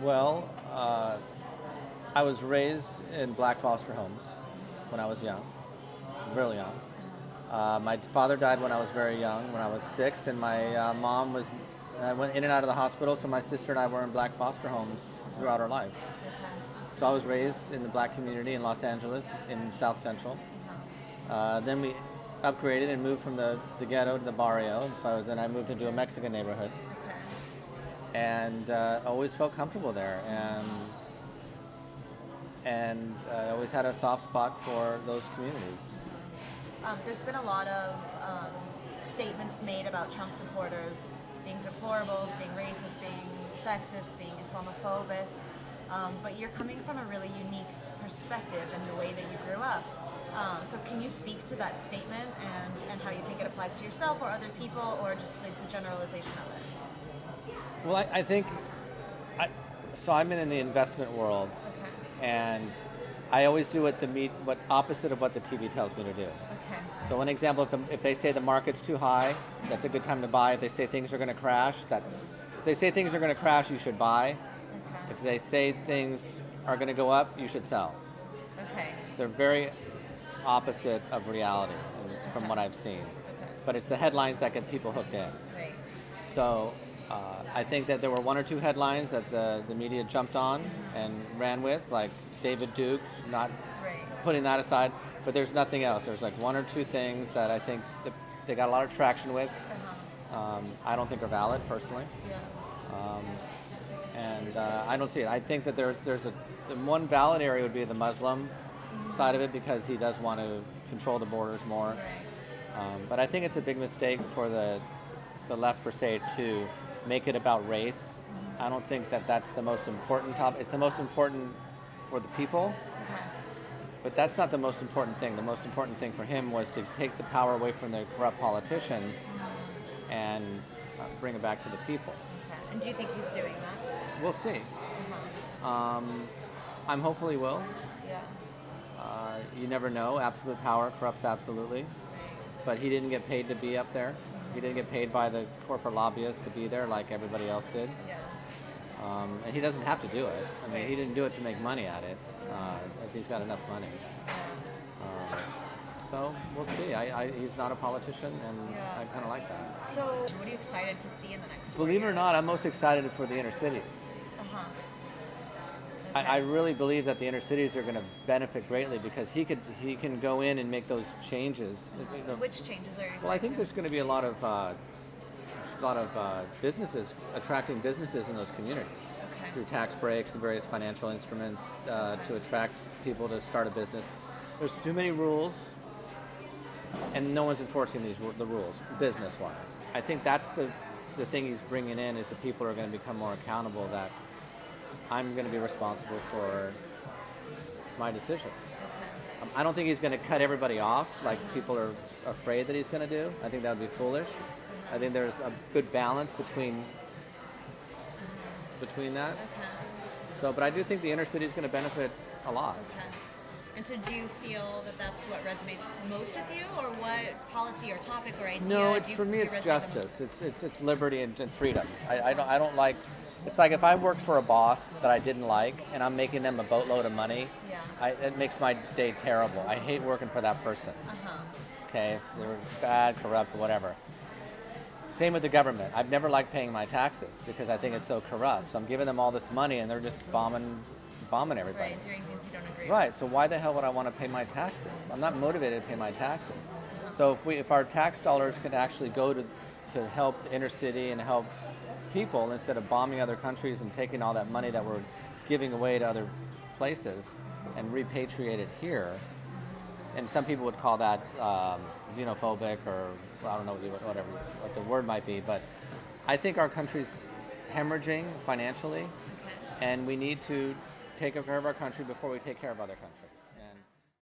Well, I was raised in black foster homes when I was young, really young. My father died when I was very young, when I was 6, and my mom was went in and out of the hospital. So my sister and I were in black foster homes throughout our life. So I was raised in the black community in Los Angeles, in South Central. Then we upgraded and moved from the ghetto to the barrio, and so then I moved into a Mexican neighborhood, and always felt comfortable there, and I always had a soft spot for those communities. There's been a lot of statements made about Trump supporters being deplorables, being racist, being sexist, being Islamophobists, but you're coming from a really unique perspective in the way that you grew up. So can you speak to that statement and how you think it applies to yourself or other people, or just like the generalization of it? Well, I think, so I'm in the investment world, Okay. and I always do what opposite of what the TV tells me to do. Okay. So one example, if they say the market's too high, that's a good time to buy. If they say things are going to crash, if they say things are going to crash, you should buy. Okay. If they say things are going to go up, you should sell. Okay. They're very opposite of reality from what I've seen. Okay. But it's the headlines that get people hooked in. Right. So I think that there were one or two headlines that the media jumped on and ran with, like David Duke, not Right. putting that aside, but there's nothing else. There's like one or two things that I think that they got a lot of traction with. I don't think are valid personally, Yeah. and I don't see it. I think that there's the one valid area would be the Muslim side of it, because he does want to control the borders more. Right. But I think it's a big mistake for the left per se to make it about race. I don't think that that's the most important topic. It's the most important for the people, Okay. but that's not the most important thing. The most important thing for him was to take the power away from the corrupt politicians and bring it back to the people. Okay. And do you think he's doing that? We'll see. Uh-huh. I'm hopeful he will. Yeah. You never know. Absolute power corrupts absolutely. Right. But he didn't get paid to be up there. He didn't get paid by the corporate lobbyists to be there like everybody else did. Yeah. And he doesn't have to do it. I mean, Right. he didn't do it to make money at it. If he's got enough money. Yeah. So we'll see. He's not a politician, and Yeah. I kind of like that. So, what are you excited to see in the next 4 Believe it or years? not, I'm most excited for the inner cities. Uh-huh. I really believe that the inner cities are going to benefit greatly, because he can go in and make those changes. Which changes are you Well, I think there's going to be a lot of businesses, attracting businesses in those communities Okay. through tax breaks and various financial instruments to attract people to start a business. There's too many rules, and no one's enforcing the rules business-wise. I think that's the thing he's bringing in, is that people are going to become more accountable, that I'm going to be responsible for my decisions. I don't think he's going to cut everybody off like people are afraid that he's going to do. I think that would be foolish. I think there's a good balance between that. Okay. So, but I do think the inner city is going to benefit a lot. Okay. And so do you feel that that's what resonates most with you, or what policy or topic or idea? No, for me, it's justice. It's liberty and freedom. I don't like. It's like if I worked for a boss that I didn't like, and I'm making them a boatload of money, Yeah. it makes my day terrible. I hate working for that person. Uh-huh. Okay, they're bad, corrupt, whatever. Same with the government. I've never liked paying my taxes because I think it's so corrupt. So I'm giving them all this money, and they're just bombing everybody. Right, doing things you don't agree Right. So why the hell would I want to pay my taxes? I'm not motivated to pay my taxes. So if our tax dollars could actually go to help the inner city and help people, instead of bombing other countries and taking all that money that we're giving away to other places and repatriate it here, and some people would call that xenophobic, or I don't know what the word might be, but I think our country's hemorrhaging financially, with. Okay. and we need to take care of our country before we take care of other countries.